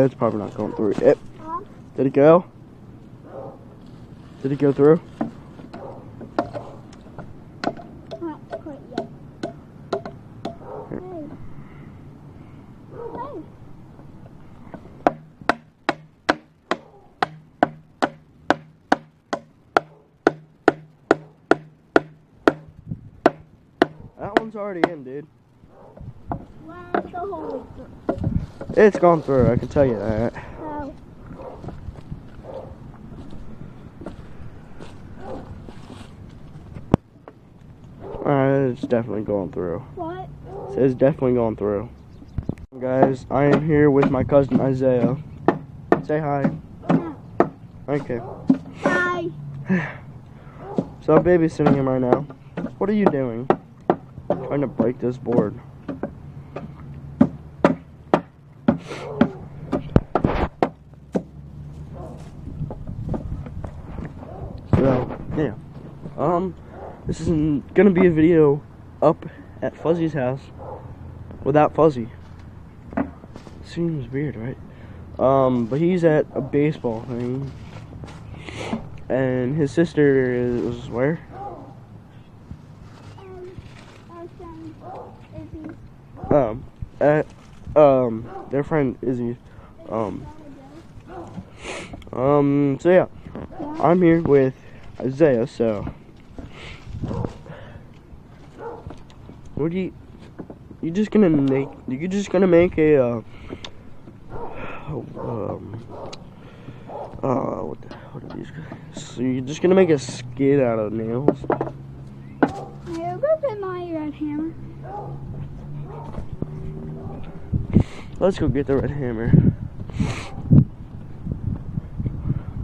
It's probably not going through. Yep. Did it go? Did it go through? Not quite yet. Hey. Hey. That one's already in, dude. Where's the hole through? It's gone through, I can tell you that. Oh. It's definitely going through. What? It's definitely going through. Guys, I am here with my cousin Isaiah. Say hi. No. Okay. Hi. So I'm babysitting him right now. What are you doing? Trying to break this board. So, yeah. This is gonna be a video up at Fuzzy's house without Fuzzy. Seems weird, right? But he's at a baseball thing. And his sister is where? Our friend Izzy. Their friend Izzy. So yeah. I'm here with Isaiah, so what do you're just gonna make a what are these guys? So you're just gonna make a skid out of nails? Here, go get my red hammer. Let's go get the red hammer.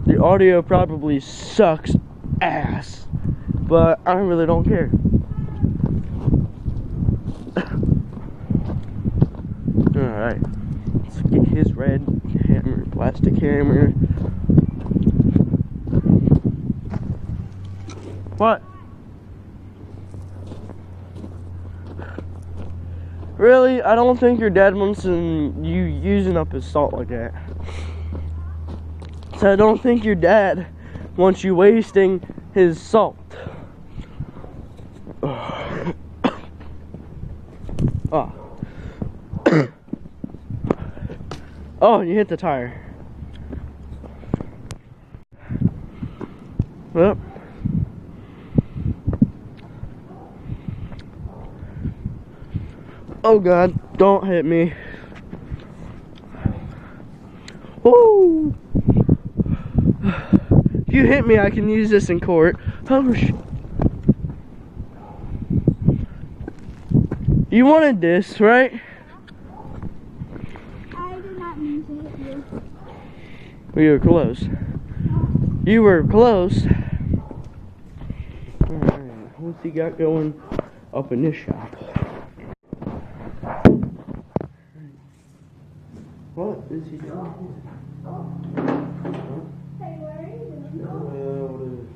The audio probably sucks ass, but I really don't care. Alright, let's get his red hammer, plastic hammer. What? Really? I don't think your dad wants you using up his salt like that. So I don't think your dad wants you wasting his salt. Oh. Oh, you hit the tire. Well. Oh God, don't hit me. Woo! If you hit me, I can use this in court. Oh, you wanted this, right? I did not mean to hit you. Well, you were close. You were close. Alright, what's he got going up in this shop? What is he doing here? Hey, where are you doing?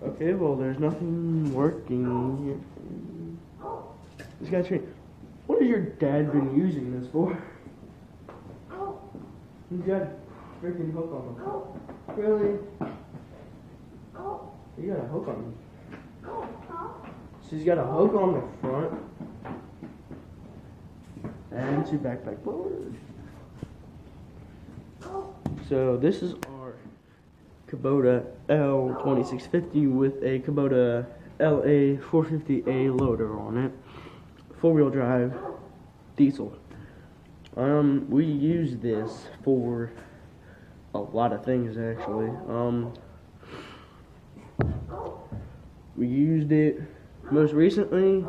Okay, well, there's nothing working here. This guy's trained. What has your dad been using this for? He's got a freaking hook on him. Really? You got a hook on him. So he's got a hook on the front and two backpack blowers. So this is our Kubota L2650 with a Kubota LA450A loader on it. 4-wheel drive diesel. We use this for a lot of things actually. We used it most recently.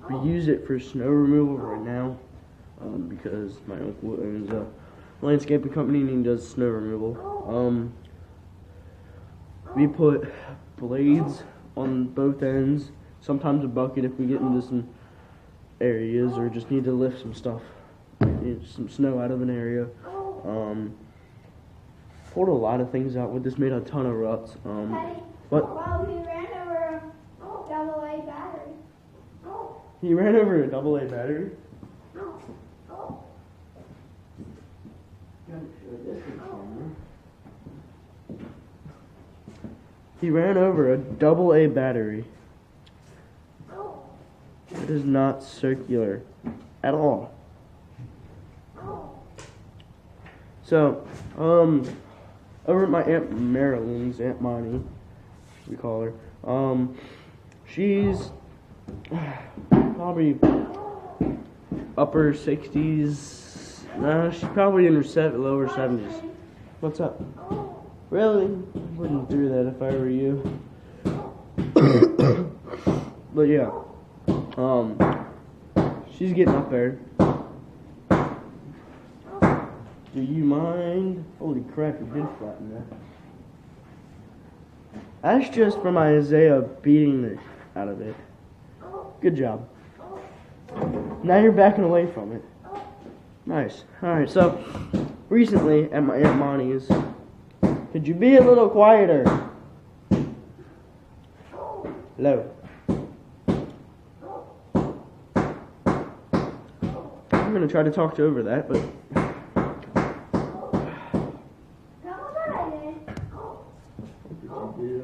We use it for snow removal right now because my uncle owns a landscaping company and he does snow removal. We put blades on both ends, sometimes a bucket if we get into some areas or just need to lift some stuff, some snow out of an area. Pulled a lot of things out with this, made a ton of ruts. But well, we ran over a AA battery. He ran over a AA battery. He ran over a AA battery. It is not circular at all. So, over at my Aunt Marilyn's, Aunt Monty, we call her, she's probably upper 60s. No, she's probably in her lower 70s. What's up? Really? I wouldn't do that if I were you. But yeah, she's getting up there. Do you mind? Holy crap, you did flatten that. That's just from Isaiah beating the out of it. Good job. Now you're backing away from it. Nice. Alright, so recently at my Aunt Monty's, could you be a little quieter? Hello. I'm gonna try to talk over that, but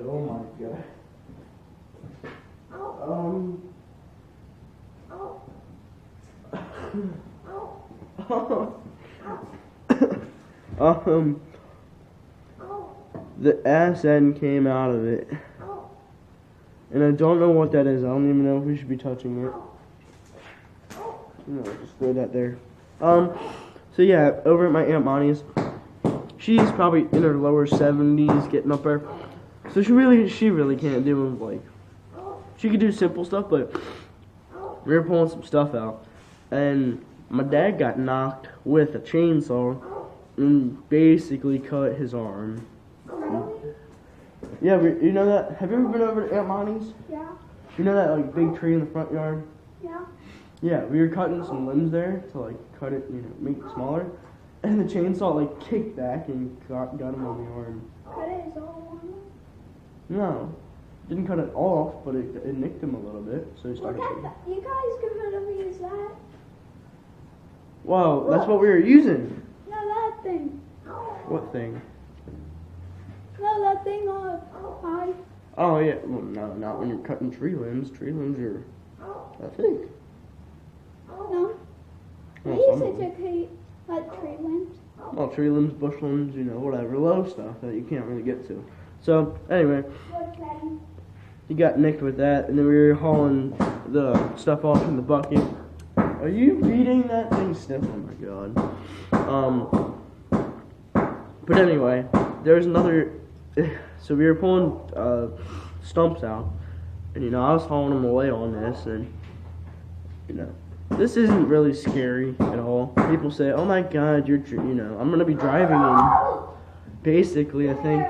oh my god. The ass end came out of it. And I don't know what that is. I don't even know if we should be touching it. No, just throw that there. So yeah, over at my Aunt Monty's, she's probably in her lower 70s, getting up there. So she really can't do, like, she could do simple stuff, but we were pulling some stuff out. And my dad got knocked with a chainsaw and basically cut his arm. Yeah, you know that? Have you ever been over to Aunt Monty's? Yeah. You know that like big tree in the front yard? Yeah. Yeah, we were cutting some limbs there to like cut it, make it smaller. And the chainsaw like kicked back and got him on the arm. Cut it all on? No, didn't cut it off, but it nicked him a little bit, so he started. You guys could have used that. Well, that's what we were using. No, that thing. What thing? No, that thing on high. Oh yeah, well no, not when you're cutting tree limbs. Tree limbs are, I think. No. Well, We some used of to them. take like tree limbs. Well, tree limbs, bush limbs, whatever, low stuff that you can't really get to. So anyway, he got nicked with that, and then we were hauling the stuff off in the bucket. Are you feeding that thing stiff? Oh my god. But anyway, there's another. So we were pulling stumps out, and I was hauling them away on this, and this isn't really scary at all. People say, "Oh my god, I'm gonna be driving," and basically, I think.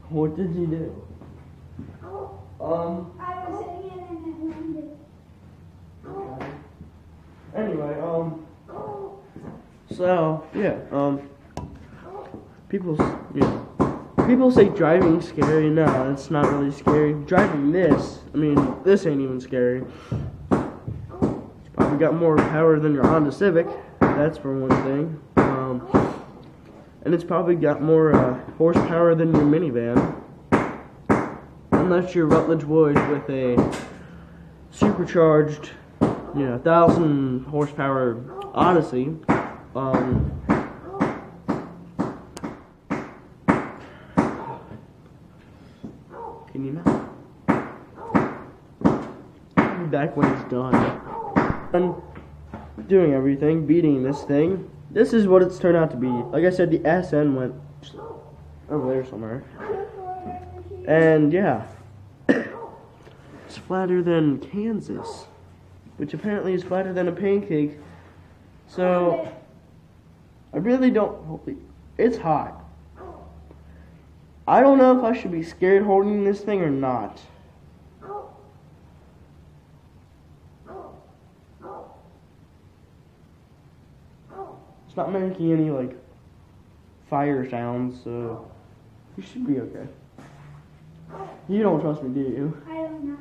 What did you do? I was sitting in and it landed. Okay. Anyway, so yeah, people say driving's scary. No, it's not really scary. Driving this ain't even scary. It's probably got more power than your Honda Civic. That's for one thing. And it's probably got more horsepower than your minivan. Unless you're Rutledge Woods with a supercharged, 1,000 horsepower Odyssey. Can you not? I'll be back when it's done. I'm doing everything, beating this thing. This is what it's turned out to be. Like I said, the SN went over there somewhere. And yeah, it's flatter than Kansas, which apparently is flatter than a pancake. So, I really don't, it's hot. I don't know if I should be scared holding this thing or not. It's not making any, fire sounds, so you should be okay. You don't trust me, do you? I don't know.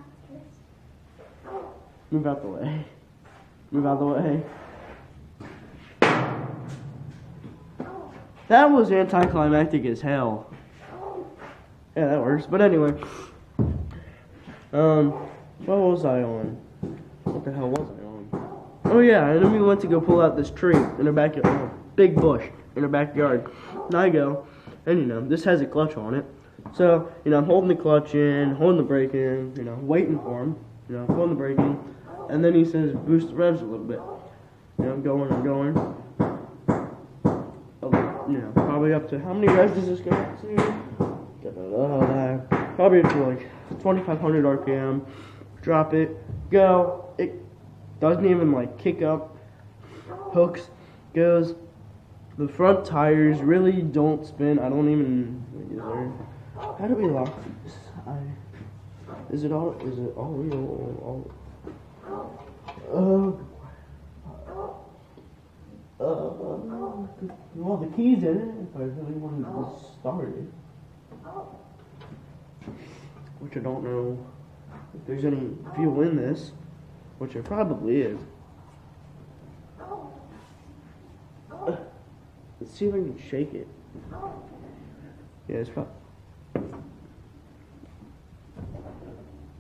Move out the way. Move out the way. That was anticlimactic as hell. Yeah, that works. But anyway, what was I on? What the hell was I on? Oh yeah, and then we went to go pull out this tree in our backyard, big bush in our backyard. And I go, and this has a clutch on it. So, I'm holding the clutch in, holding the brake in, waiting for him, holding the brake in. And then he says, boost the revs a little bit. I'm going. Probably up to, how many revs does this go up to? Probably up to like 2,500 RPM. Drop it, go. It doesn't even like kick up. Hooks, goes. The front tires really don't spin. I don't even, how do we lock this? Is it all real? Well, the key's in it if I really wanted to start it. Which I don't know if there's any fuel in this, which there probably is. Let's see if I can shake it. Yeah, it's probably.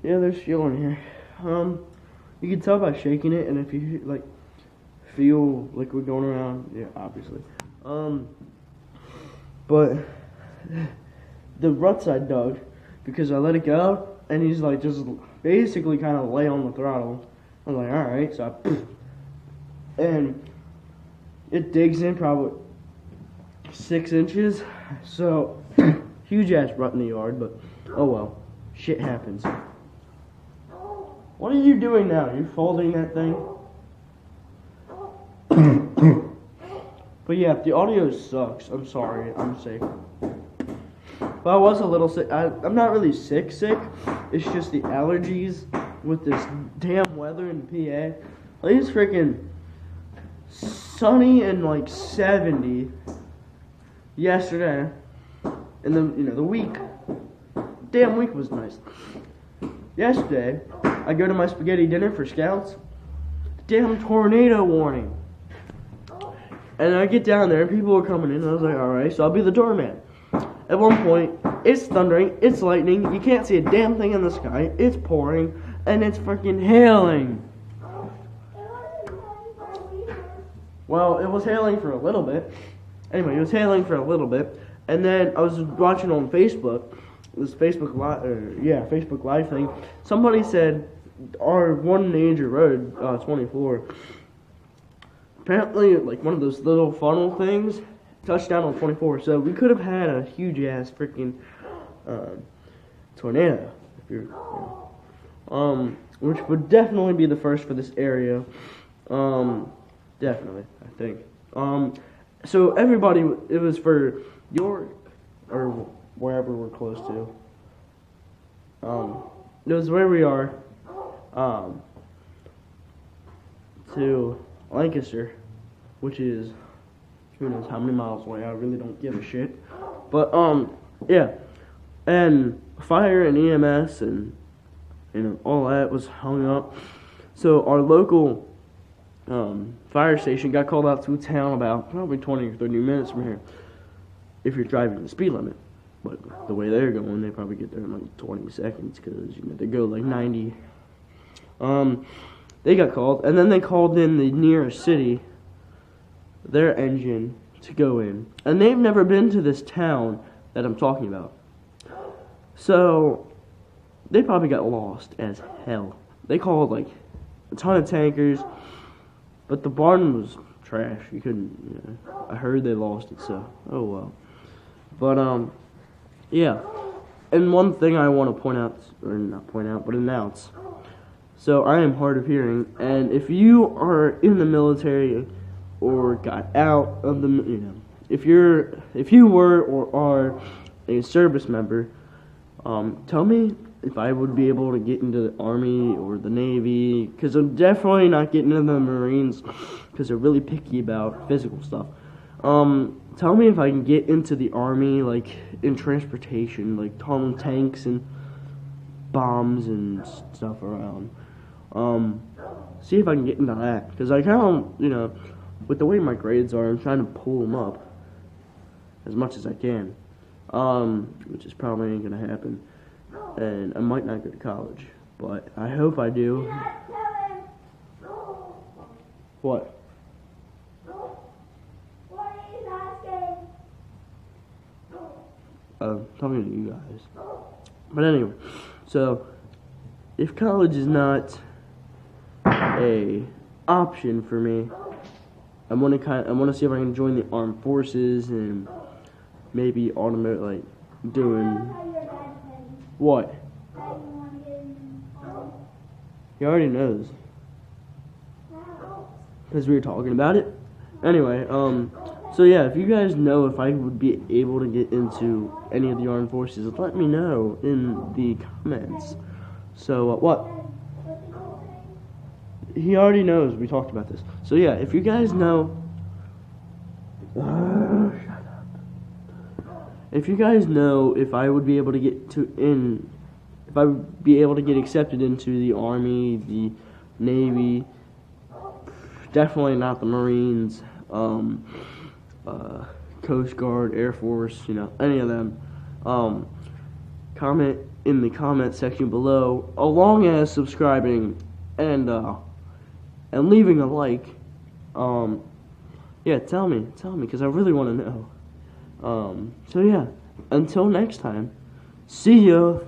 Yeah, there's fuel in here. You can tell by shaking it, and if you feel liquid going around, yeah, obviously. But the ruts I dug because I let it go, and he's like just basically kind of lay on the throttle. I was like, all right, so and it digs in probably 6 inches, so huge ass rut in the yard. But oh well, shit happens. What are you doing now? You're folding that thing? But yeah, the audio sucks. I'm sorry. I'm sick. But I was a little sick. I'm not really sick. It's just the allergies with this damn weather in PA. Like, it's freaking sunny and like 70 yesterday. And then, the week. Damn week was nice. Yesterday, I go to my spaghetti dinner for Scouts. Damn tornado warning. And I get down there and people are coming in and I was like, alright, so I'll be the doorman. At one point, it's thundering, it's lightning, you can't see a damn thing in the sky, it's pouring, and it's freaking hailing. Well, it was hailing for a little bit. Anyway, it was hailing for a little bit. And then I was watching on Facebook, this Facebook Live thing. Somebody said our one major road, 24, apparently like one of those little funnel things touched down on 24. So we could have had a huge ass freaking tornado, if you're, which would definitely be the first for this area. Definitely, I think. So everybody, it was for York or wherever we're close to. It was where we are, to Lancaster, which is who knows how many miles away. I really don't give a shit. But yeah, and fire and EMS and all that was hung up. So our local fire station got called out to a town about probably 20 or 30 minutes from here if you're driving the speed limit. But the way they're going, they probably get there in like 20 seconds because they go like 90. They got called, and then they called in the nearest city, their engine, to go in. And they've never been to this town that I'm talking about. So they probably got lost as hell. They called like a ton of tankers, but the barn was trash. You couldn't, I heard they lost it, so oh well. But yeah. And one thing I want to point out, or not point out, but announce. So I am hard of hearing, and if you are in the military or got out of the, if you were or are a service member, tell me if I would be able to get into the Army or the Navy, because I'm definitely not getting into the Marines, because they're really picky about physical stuff. Tell me if I can get into the Army, like, in transportation, like hauling tanks and bombs and stuff around. See if I can get into that, because I kind of, you know, with the way my grades are, I'm trying to pull them up as much as I can, which is probably ain't gonna happen, and I might not go to college, but I hope I do. What? Talking to you guys. But anyway, so if college is not a option for me, I want to see if I can join the armed forces and maybe doing what? He already knows, because we were talking about it. Anyway, so yeah, if you guys know if I would be able to get into any of the armed forces, let me know in the comments. So, what? He already knows, we talked about this. So yeah, if you guys know... shut up. If you guys know if I would be able to if I would be able to get accepted into the Army, the Navy, definitely not the Marines, Coast Guard, Air Force, you know, any of them, comment in the comment section below, along as subscribing and leaving a like. Yeah, tell me, because I really want to know. So yeah, until next time, see ya.